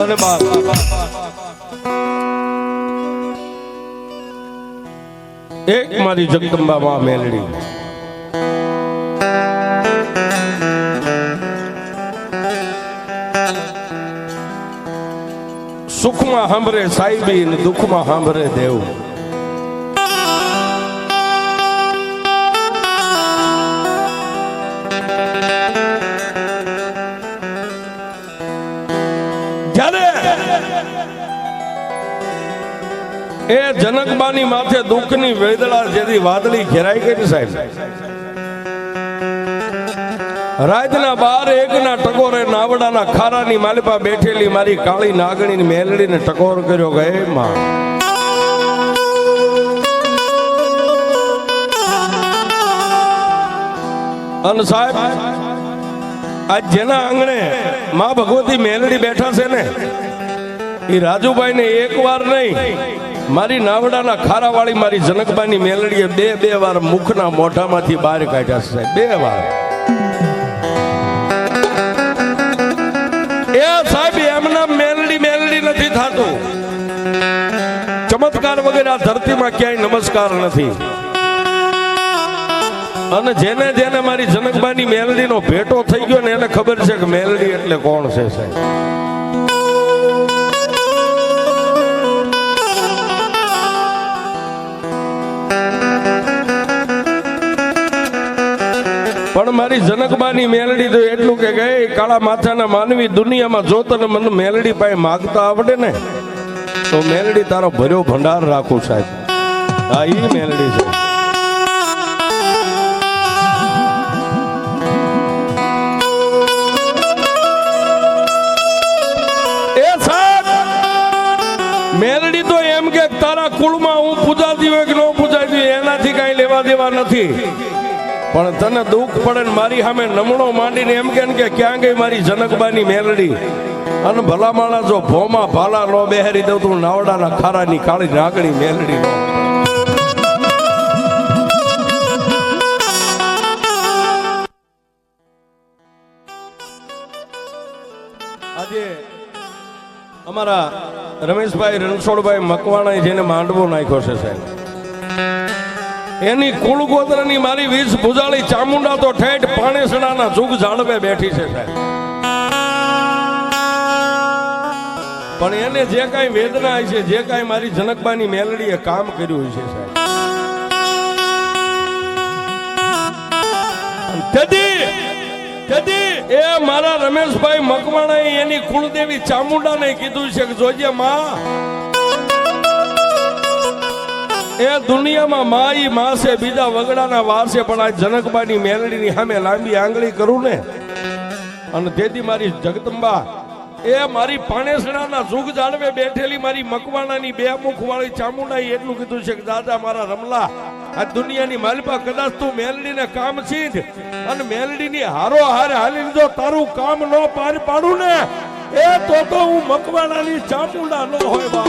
એક મારી જગદંબા માં મેલડી સુખમાં સાંભળે સાઈબી ને દુઃખમાં સાંભળે દેવ. એ જનકબાની માથે દુઃખની વેદળા જેથી વાદળી ઘેરાઈ ગઈ સાહેબ, રાતના 12-1 ટકોરે નાવડાના ખારાની માલિપા બેઠેલી મારી કાળી નાગણીની મેલડીને ટકોર કર્યો ગયે માં. અને સાહેબ આજ જેના આંગણે માં ભગવતી મેલડી બેઠા છે ને, એ રાજુભાઈ ને એક વાર નહીં, મારી નાવડાના ખારાવાળી મારી જનકબાની મેલડીએ બે વાર મુખના મોઢામાંથી બહાર કાઢ્યા છે સાહેબ, 2 વાર. એ સાહેબ એમના મેલડી નથી થતું. ચમત્કાર વગેરે આ ધરતીમાં ક્યાંય નમસ્કાર નથી. અને જેને મારી જનકબાની મેલડીનો ભેટો થઈ ગયો ને એને ખબર છે કે મેલડી એટલે કોણ છે સાહેબ. પણ મારી જનકબાની મેલડી તો એટલું કે ગઈ, કાળા માથાના માનવી દુનિયામાં જો તને મને મેલડી પાસે માગતા આવડે ને તો મેલડી તારો ભર્યો ભંડાર રાખું સાહેબ. હા, ઈ મેલડી છે. એ સાહેબ મેલડી તો એમ કે તારા કુળમાં હું પૂજાતી હોય કે ન પૂજાતી હોય એનાથી કઈ લેવા દેવા નથી, પણ તને દુઃખ પડે ને મારી સામે નમણો માંડીને એમ કે ક્યાં ગઈ મારી જનકબાની મેલડી. અને ભલા માણસ જો ભોમાં ભાલા નો બેહરી દઉં તું નાવડાના ખારાની કાળી નાગણી મેલડી નો. આજે અમારા રમેશભાઈ રણછોડભાઈ મકવાણાએ જેને માંડવો નાખ્યો છે સાહેબ, એની કુળગોત્રની મારી 20 ભુજાળી ચામુંડા તો ઠેઠ પાણેસણાના જુગ જાળવે બેઠી છે સાહેબ. પણ એને જે કાંઈ વેદના છે, જે કાંઈ મારી જનકબાની મેલડીએ કામ કર્યું છે સાહેબ, એ મારા રમેશભાઈ મકવાણાએ એની કુળદેવી ચામુંડાને કીધું છે કે જોજે માં, એ દુનિયામાં માઈ માં છે, બીજા વગડાના વાર છે, પણ આ જનકબાની મેલડીની સામે લાંબી આંગળી કરું ને, અને તેથી મારી જગદંબા એ મારી પાણેસણાના જુગ જાળવે બેઠેલી મારી મકવાણાની 2 મુખ વાળી ચામુંડાએ એટલું કીધું છે કે દાદા મારા રમલા, આ દુનિયાની માલિપા કદાચ તું મેલડીને કામ છીંધ અને મેલડીની હારો હારે હાલી લીધો, તારું કામ ન પાર પાડું ને એ તો હું મકવાણાની ચામુંડા ન હોય બા.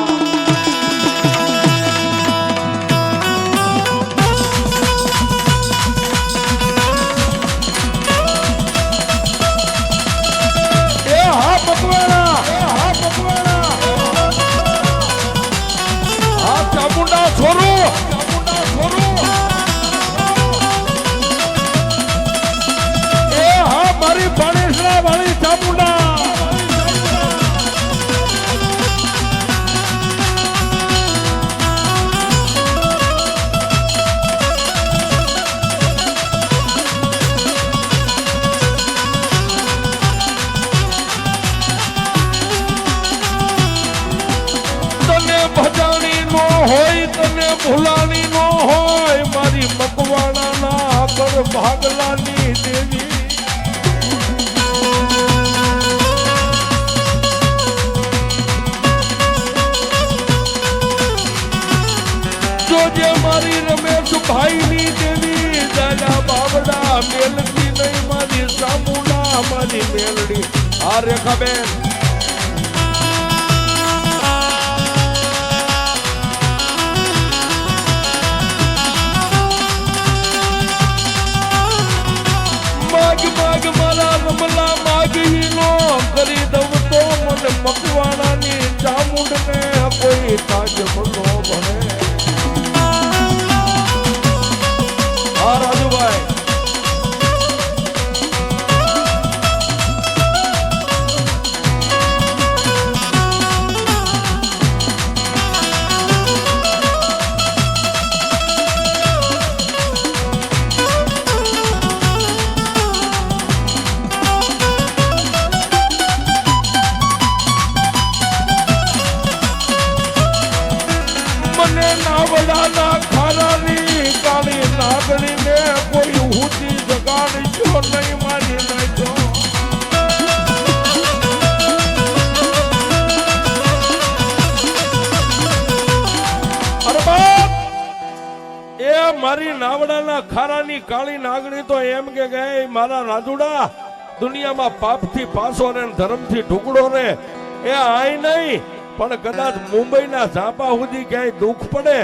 ભૂલાની નો હોય મારી મકવાણાના આગળ ભાગલાની દેવી. જોજે મારી રમેશભાઈની દેવી, દાદા બાવડા મેલડી નહીં મારી ચામુંડા મારી મેલડી. આ રેખાબેન માગ મારા રમલા માગી નો કરી દઉં તો મને મકવાણા ચામુંડ ને કોઈ તાજ બનો ભરે. હા રાજુભાઈ, નાવડાના ખારાની કાળી નાગણીને કોઈ હુતી જગાડશો નહીં મારી નાખો. અરે બાપ, એ મારી નાવડાના ખારાની કાળી નાગણી તો એમ કે ગઈ મારા રાજુડા દુનિયામાં પાપથી પાસો રે ધર્મથી ઢુકડો રે. એ આય નહીં પણ કદાચ મુંબઈના ઝાપા સુધી ક્યાંય દુઃખ પડે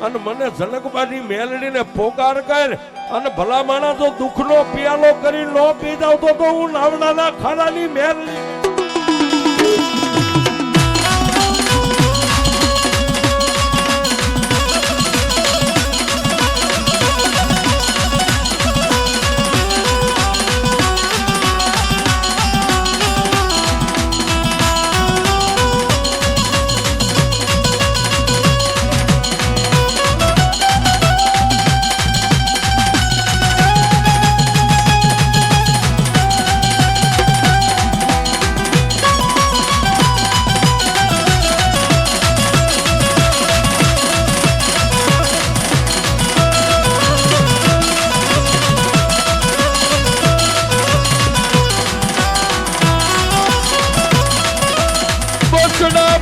અને મને જનકબાની મેલડીને પોકાર કર અને ભલા માણા તો દુઃખનો પિયાલો કરી ન પી જાવ તો હું નાવડાના ખારાની મેલડી.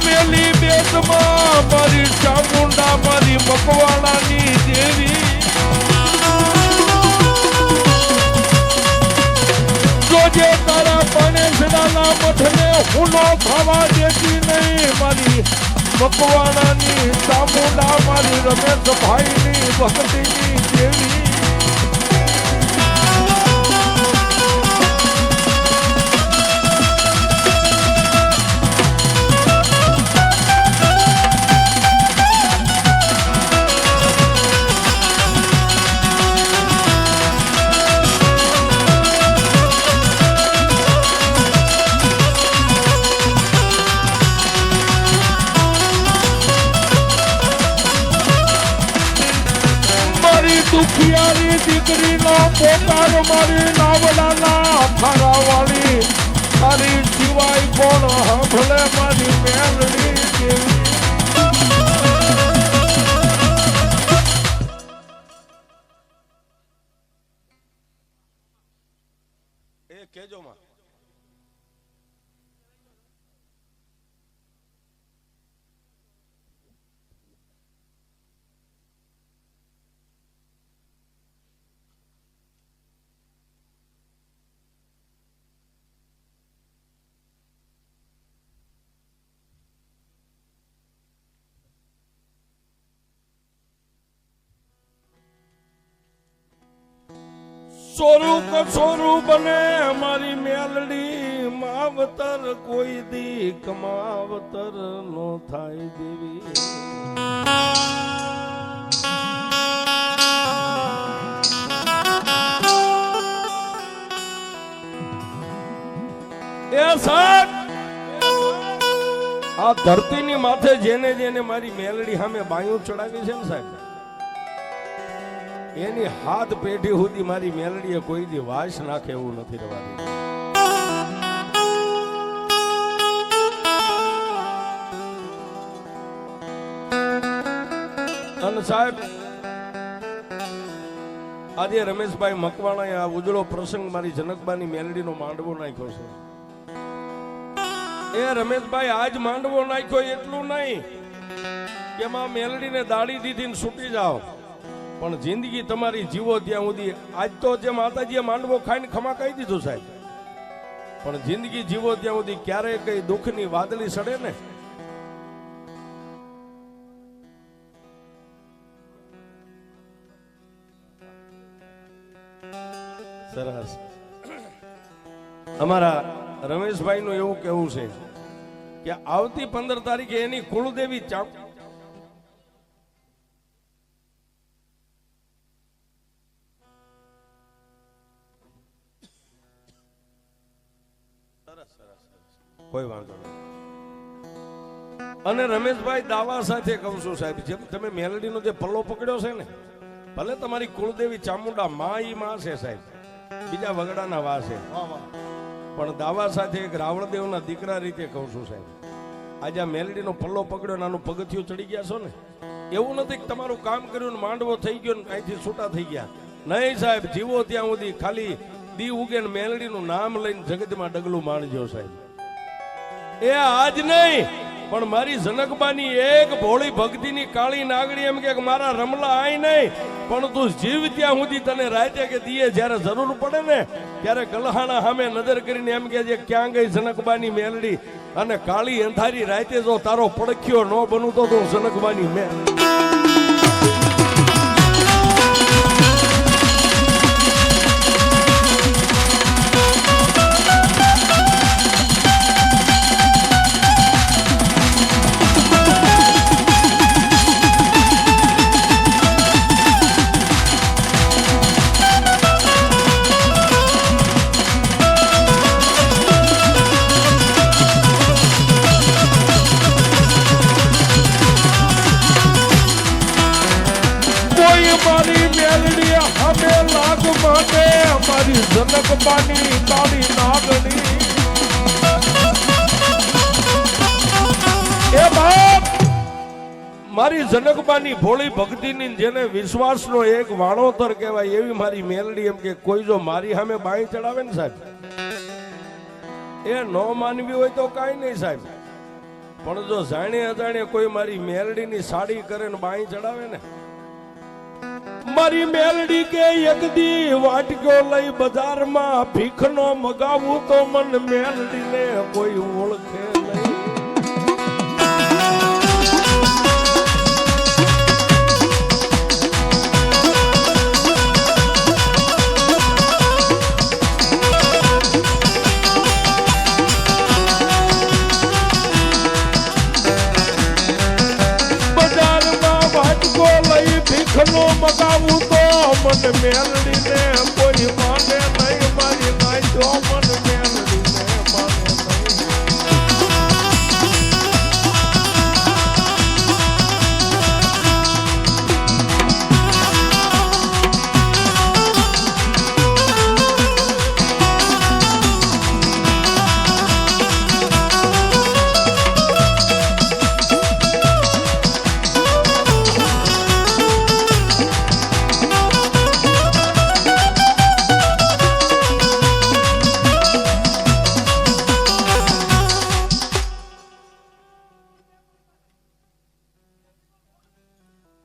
મેલી બેટમાં મારી ચામુંડા મારી મકવાણાની દેવી. જોજે તારા પાણેસરાના મઠને હુનો ખાવા દેતી નહીં મારી મકવાણાની ચામુંડા મારી રમેશભાઈની ભક્તિની દેવી. દુખિયારી દીકરીનો પોકાર મારી નાવડાના ખારાવાળી તારી સિવાય કોણ સાંભળે મારી મેલડી દેવી. એ કેજો માં સોરું બને મારી મેલડી માવતર કોઈ દી કમાવતર નો થાય દેવી. એ સાહેબ, આ ધરતીની માથે જેને જેને મારી મેલડી સામે બાયું ચડાવી છે ને સાહેબ, એની હાથ પેઢી સુધી મારી મેલડીએ કોઈ દી વાસ નાખે એવું નથી રહેવાનું. અને સાહેબ, આજે રમેશભાઈ મકવાણાએ આ ઉજળો પ્રસંગ મારી જનકબાની મેલડીનો માંડવો નાખ્યો છે. એ રમેશભાઈ આજ માંડવો નાખ્યો એટલું નહીં કે માં મેલડીને દાડી દીધી ને છૂટી જાઓ, પણ જિંદગી તમારી જીવો ત્યાં સુધી. આજ તો જે માતાજીએ માંડવો ખાઈને ખમા કહી દીધું સાહેબ, પણ જિંદગી જીવો ત્યાં સુધી ક્યારેય કઈ દુઃખની વાદળી સડે ને સરસ. અમારા રમેશભાઈ નું એવું કેવું છે કે આવતી 15 તારીખે એની કુળદેવી કોઈ વાંધો નહીં. અને રમેશભાઈ દાવા સાથે કહું છું સાહેબ, જેમ તમે મેલડીનો જે પલ્લો પકડ્યો છે ને, ભલે તમારી કુળદેવી ચામુંડા માં ઈ માં છે સાહેબ, બીજા વગડાના વા છે, પણ દાવા સાથે એક રાવણદેવના દીકરા રીતે કહું છું સાહેબ, આજે આ મેલડીનો પલ્લો પકડ્યો ને આનું પગથિયું ચડી ગયા છો ને, એવું નથી કે તમારું કામ કર્યું ને માંડવો થઈ ગયો ને અહીંથી છૂટા થઈ ગયા. નહીં સાહેબ, જીવો ત્યાં સુધી ખાલી દી ઉગે ને મેલડીનું નામ લઈને જગતમાં ડગલું માણજો સાહેબ. એ આજ નહીં પણ મારી જનકબાની એક ભોળી ભક્તિની કાળી નાગડી એમ કે મારા રમલા આય નહીં, પણ તું જીવ ત્યાં સુધી તને રાતે કે દીએ જ્યારે જરૂર પડે ને ત્યારે ગલહાણા સામે નજર કરીને એમ કે ક્યાં ગઈ જનકબાની મેલડી, અને કાળી અંધારી રાતે જો તારો પડખ્યો ન બનું તો તું જનકબાની મેલડી. મારી જનકબાની કાળી નાગણી એ બાપ, મારી જનકબાની ભોળી ભક્તિની જેને વિશ્વાસનો એક વાણોતર કહેવાય એવી મારી મેલડી એમ કે કોઈ જો મારી સામે બાઈ ચડાવે ને સાહેબ, એ ન માનવી હોય તો કાંઈ નહીં સાહેબ, પણ જો જાણે અજાણે કોઈ મારી મેલડીની સાડી કરે ને બાઈ ચડાવે ને, મારી મેલડી કે એક દી વાટક્યો લઈ બજારમાં ભીખનો મગાવું તો મન મેલડીને કોઈ ઓળખે નહીં. ભીખનો મગાવું તો મન મેલડીને કોઈ માને નહીં, મારી નાઈજો મન મેલડીને માને નહીં.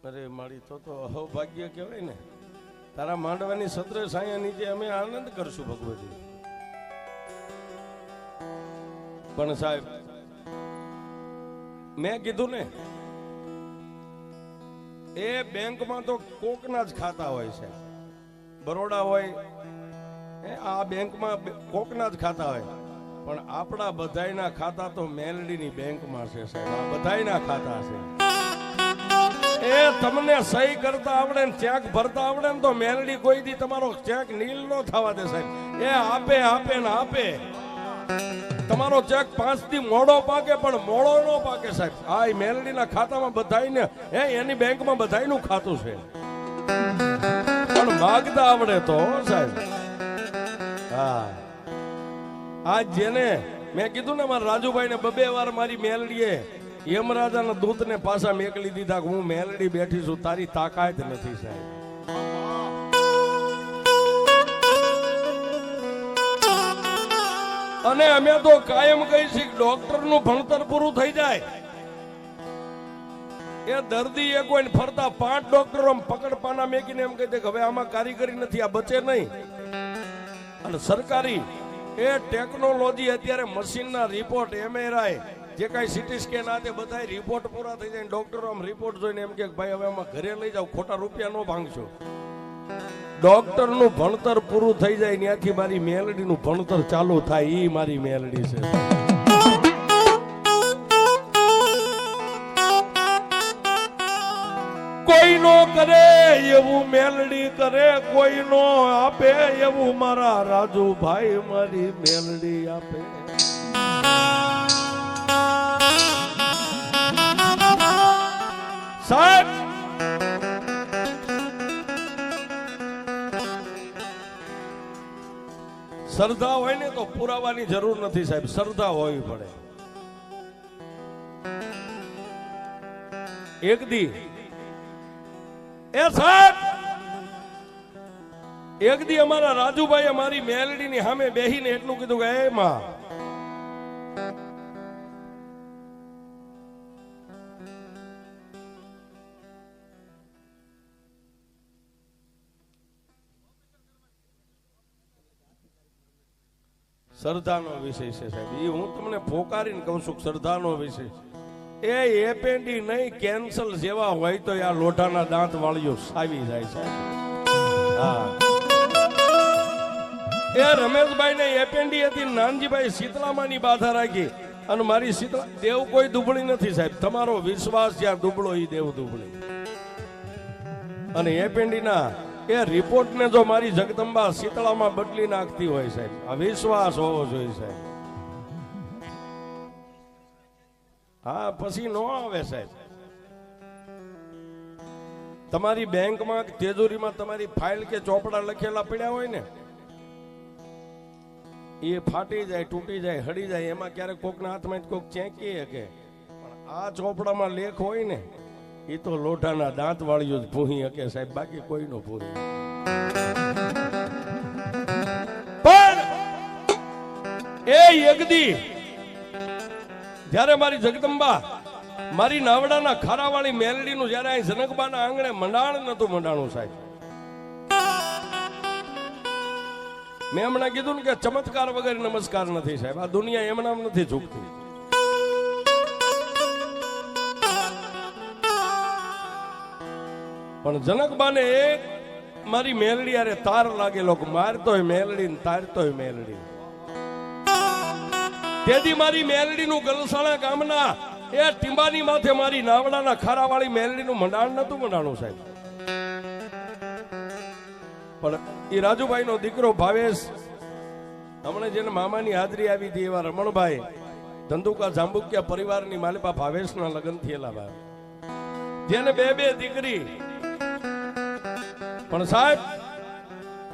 અરે મારી તો અહોભાગ્ય કહેવાય ને, તારા માંડવાની સત્ર સાયા નીચે અમે આનંદ કરશું ભગવતી. પણ સાહેબ મેં કીધું ને, એ બેંકમાં તો કોકના જ ખાતા હોય છે, બરોડા હોય, આ બેંકમાં કોકના જ ખાતા હોય, પણ આપણા બધાયના ખાતા તો મેલડીની બેંકમાં છે સાહેબ. આ બધાયના ખાતા છે. એ તમને સહી કરતા આવડે ને ચેક ભરતા આવડે ને તો મેલડી કોઈ દી તમારો ચેક નીલ નો થવા દે સાહેબ. એ આપે આપે ને આપે. તમારો ચેક 5 દી મોડો પાકે પણ મોડો નો પાકે સાહેબ. આ મેલડીના ખાતામાં બધાયને એની બેંકમાં બધાયનું ખાતું છે, પણ માગતા આવડે તો સાહેબ. હા, આજ જેને મેં કીધું ને મારા રાજુભાઈ ને 2 વાર મારી મેલડીએ યમરાજાના દૂતને પાછા મેકલી દીધા કે હું મેલડી બેઠી છું, તારી તાકાત નથી સાહેબ. અને અમે તો કાયમ કહી છીએ ડોક્ટરનું ભણતર પૂરું થઈ જાય, એ દર્દી એ કોઈ ફરતા 5 ડોક્ટરો પકડ પાના મેકીને એમ કહી દે કે હવે આમાં કારીગરી નથી, આ બચે નહીં. અને સરકારી એ ટેકનોલોજી અત્યારે મશીનના રિપોર્ટ MRI જે કાંઈ સીટી સ્કેન આ તે બધા રિપોર્ટ પૂરા થઈ જાય, ડોક્ટરો આમ રિપોર્ટ જોઈને એમ કે ભાઈ હવે આમાં ઘરે લઈ જાવ, ખોટા રૂપિયા ન ભાંગશો. ડોક્ટરનું ભણતર પૂરું થઈ જાય ત્યાંથી મારી મેલડીનું ભણતર ચાલુ થાય. ઈ મારી મેલડી છે. કોઈ નો કરે એવું મેલડી કરે, કોઈ નો આપે એવું મારા રાજુભાઈ મારી મેલડી આપે. સાહેબ શ્રદ્ધા હોય ને તો પુરાવાની જરૂર નથી સાહેબ, શ્રદ્ધા હોવી પડે. એક દી એ સાહેબ એક દી અમારા રાજુભાઈ અમારી મેલડી ની સામે બેહીને એટલું કીધું કે એ માં, શ્રદ્ધાનો વિષય છે સાહેબ, એ હું તમને પોકારીને કહું છું. શ્રદ્ધાનો વિષય એ એપેન્ડી નહીં કેન્સલ જેવા હોય તો આ લોઢાના દાંત વાળીઓ સાવી જાય છે. હા, એ રમેશભાઈ ને એપેન્ડી હતી, નાનજીભાઈ શીતળામાની બાધા રાખી અને મારી શીતળા દેવ કોઈ દુબળી નથી સાહેબ, તમારો વિશ્વાસ જ્યાં દુબળો એ દેવ દુબળી. અને એપેન્ડી ના એ રિપોર્ટ ને જો મારી જગદંબા શીતળામાં બદલી નાખતી હોય સાહેબ, આ વિશ્વાસ હોવો જોઈએ સાહેબ. હા, પછી નો આવે સાહેબ. તમારી બેંકમાં તેજોરીમાં તમારી ફાઇલ કે ચોપડા લખેલા પડ્યા હોય ને, એ ફાટી જાય, તૂટી જાય, હડી જાય, એમાં ક્યારેક કોકના હાથમાં કોક ચેંકી શકે, પણ આ ચોપડામાં લેખ હોય ને એ તો લોઢાના દાંત વાળીઓ જ ભૂહી શકે સાહેબ, બાકી કોઈ નો ભૂહી. પણ એ યગદી જ્યારે મારી જગદંબા મારી નાવડાના ખારાવાળી મેલડીનું જ્યારે અહીં જનકબાના આંગણે મંડાણ નતું મંડાણું સાહેબ. મેં હમણાં કીધું ને કે ચમત્કાર વગર નમસ્કાર નથી સાહેબ, આ દુનિયા એમનામ નથી ઝૂકતી. પણ જનકબાને એક મારી મેલડી અરે તાર લાગેલો, મારતોય મેલડી ને તારતોય મેલડી. તેથી મારી મેલડી નું ગલસાણા ગામના એ ટીંબાની માથે મારી નાવડાના ખારાવાળી મેલડી નું મંડાણ નતું મંડાણું સાહેબ. પણ એ રાજુભાઈ નો દીકરો ભાવેશ, હમણાં જેને મામાની હાજરી આવી હતી એવા રમણભાઈ ધંધુકા જાંબુકિયા પરિવારની માલિપા ભાવેશના લગ્ન થયેલા ભાઈ, જેને બે દીકરી. પણ સાહેબ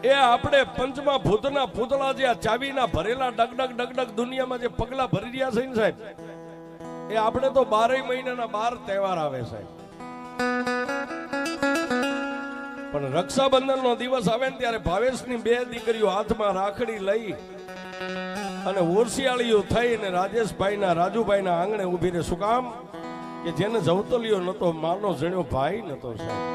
એ આપણે પંચમા ભૂતના પૂતળા જે ચાવીના ભરેલા ડગડગ ડગડગ દુનિયામાં જે પગલા ભરી રહ્યા છે ને સાહેબ, એ આપણે તો 12 મહિનાના 12 તહેવાર આવે સાહેબ. પણ રક્ષાબંધન નો દિવસ આવે ને ત્યારે ભાવેશની 2 દીકરીઓ હાથમાં રાખડી લઈ અને ઓરસિયાળીઓ થઈને રાજેશભાઈના રાજુભાઈના આંગણે ઉભી રહે. શું કામ? કે જેને જવતલિયો નતો, માનો જણ્યો ભાઈ નતો સાહેબ.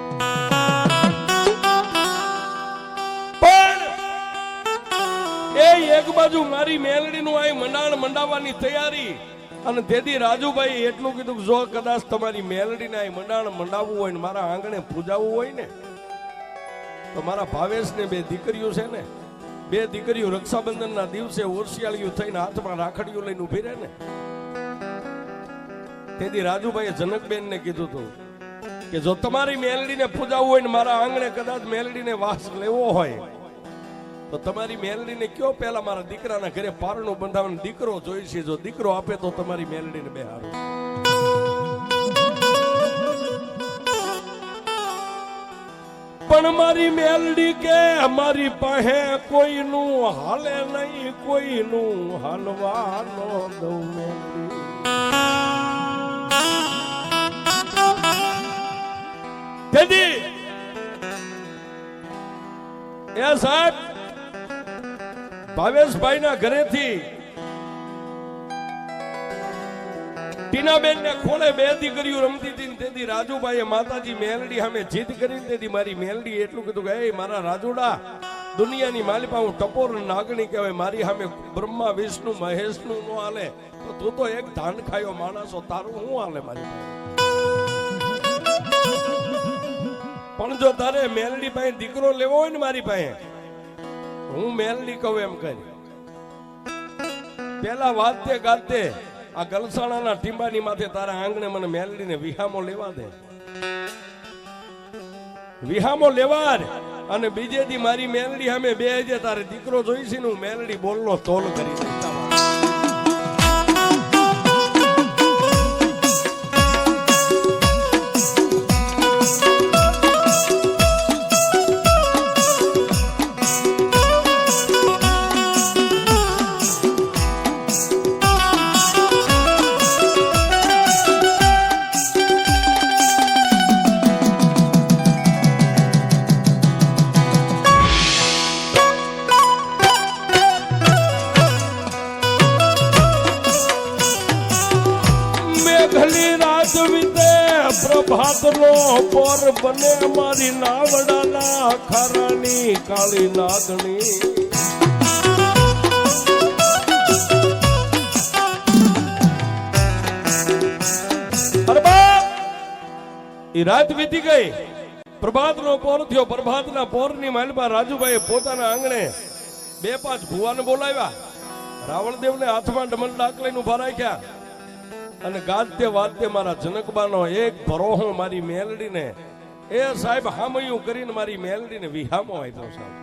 એ એક બાજુ મારી મેલડીનું આ મંડાણ મંડાવવાની તૈયારી, અને તેથી રાજુભાઈ એટલું કીધું જો કદાચ તમારી મેલડીને આ મંડાણ મંડાવવું હોય ને મારા આંગણે પૂજાવવું હોય ને તો મારા ભાવેશને 2 દીકરીઓ છે ને, 2 દીકરીઓ રક્ષાબંધનના દિવસે ઓરસિયાળીઓ થઈને હાથમાં રાખડીઓ લઈને ઉભી રહે ને. તેથી રાજુભાઈએ જનકબેનને કીધું હતું કે જો તમારી મેલડીને પૂજાવવું હોય ને મારા આંગણે કદાચ મેલડીને વાસ લેવો હોય તો તમારી મેલડીને કયો પહેલા મારા દીકરાના ઘરે પારણું બંધાવવાનો દીકરો જોઈશે, જો દીકરો આપે તો તમારી મેલડીને બેહારો. પણ મારી મેલડી કે અમારી પાસે કોઈનું હાલે નહીં, કોઈનું હાલવાનો દઉં મેલડી. તેથી એ સાહેબ ભાવેશભાઈ ના ઘરેથી ટીનાબેન ને ખોળે 2 દીકરીઓ રમતી હતી. તેથી રાજુભાઈએ માતાજી મેલડી સામે જીદ કરી. તેથી મારી મેલડી એટલું કીધું કે એ મારા રાજુડા, દુનિયાની માલિપા હું ટપોર નાગણી કહેવાય, મારી સામે બ્રહ્મા વિષ્ણુ મહેશ નું નો હાલે તો તું તો એક ધાન ખાયો માણસો, તારું હું હાલે મારી પાસે. પણ જો તારે મેલડી પાસે દીકરો લેવો હોય ને મારી પાસે, હું મેલડી કહું એમ કરી પેલા વાતે ગાતે આ ગલસાણાના ટીંબાની માથે તારા આંગણે મને મેલડીને વિહામો લેવા દે. વિહામો લેવાર અને બીજે દી મારી મેલડી સામે બે જે તારે દીકરો જોઈશે ને હું મેલડી બોલનો તોલ કરી દઈશ. પ્રભાતનો પોર બને મારી નાવડાના ખારાની કાળી નાગણી. એ રાત વીતી ગઈ, પ્રભાતનો પોર થયો. પ્રભાતના પોરની માલમાં રાજુભાઈ પોતાના આંગણે 2-5 ભુવાને બોલાવ્યા. રાવણદેવને હાથમાં ડમલ ડાકલીને ઉભા રાખ્યા અને ગાજતે વાજતે મારા જનકબાનો એક ભરોહો મારી મેલડીને એ સાહેબ હામયું કરીને મારી મેલડીને વિહામો આપ્યો. સાહેબ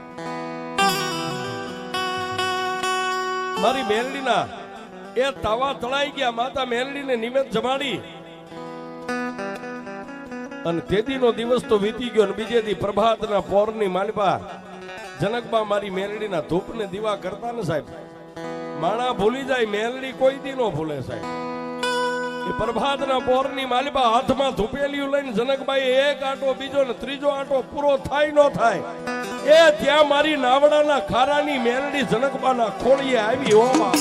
મારી મેલડીના એ તાવા તળાઈ ગયા. માતા મેલડીને નિવેદ જમાડી અને તેદીનો દિવસ તો વીતી ગયો ને બીજે દી પ્રભાતના પોરની માલપા જનકબા મારી મેલડીના ધૂપને દીવા કરતા ને સાહેબ. માણા ભૂલી જાય, મેલડી કોઈ દી નો ભૂલે સાહેબ. એ પ્રભાતના પોરની માલિબા હાથમાં ધૂપેલિયું લઈને જનકબાઈ એક આંટો બીજો ને ત્રીજો આંટો પૂરો થાય નો થાય એ ત્યાં મારી નાવડાના ખારાની મેલડી જનકબાના ખોળીએ આવી. હોવા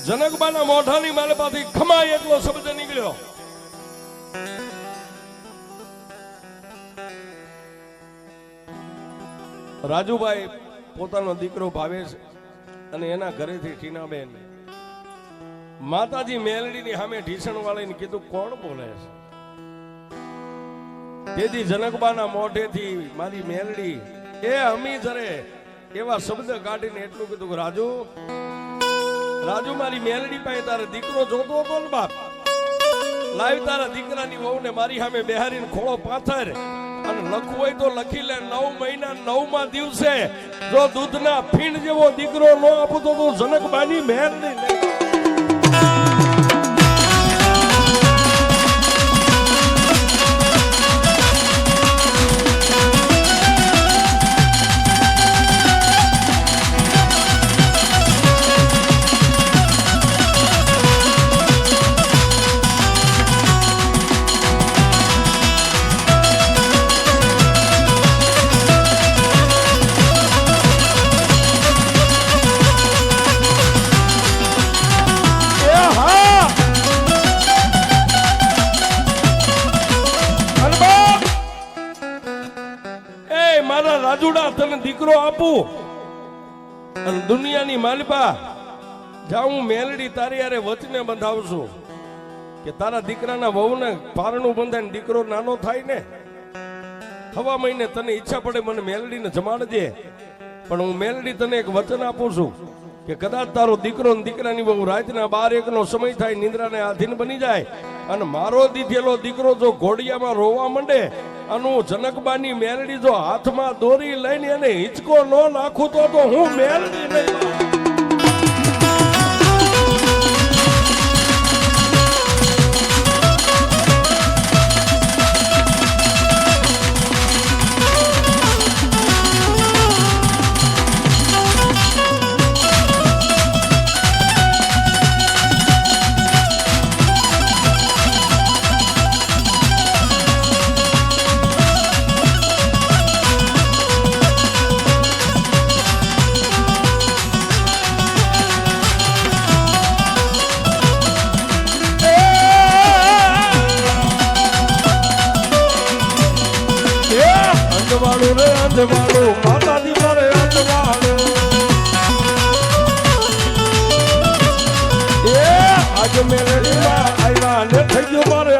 જનકબાના મોઢાની માલપાથી ખમાય એટલો શબ્દ નીકળ્યો. રાજુભાઈ પોતાનો દીકરો ભાવેશ અને એના ઘરેથી ટીનાબેન માતાજી મેલડીની સામે ઢીસણ વાળીને કીધું કોણ બોલે છે? તેથી જનકબાના મોઢેથી મારી મેલડી એ અમી જરે એવા શબ્દ કાઢીને એટલું કીધું કે રાજુ મારી મેલડી પાસે તારે દીકરો જોતો હતો ને બાપ, લાવી તારા દીકરાની વહુને મારી સામે બેહારીને ખોળો પાથર અને લખવું હોય તો લખી લે. 9 મહિના 9મા દિવસે જો દૂધના ફીણ જેવો દીકરો ન આપતો તો જનકબાની મેલડી લે. રાજુડા તને દીકરો આપું અને દુનિયાની માલિપા જાઉં મેલડી તારી યારે વચને બંધાવશું કે તારા દીકરાના વહુને પારણું બંધાય દીકરો નાનો થાય ને 6 મહિને તને ઈચ્છા પડે મને મેલડીને જમાડજે. પણ હું મેલડી તને એક વચન આપું છું કે કદાચ તારો દીકરો ને દીકરાની વહુ રાતના 12-1 નો સમય થાય નિંદ્રાને આધીન બની જાય અને મારો દીધેલો દીકરો જો ઘોડિયામાં રોવા માંડે અને હું જનકબાની મેલડી જો હાથમાં દોરી લઈને એને હિંચકો ન નાખું તો હું મેલડી નહીં. અંધવાળું માતાજી મારે અંધવાળું આજ મેલડીમાં આવ્યા ને થઈ ગયું મારે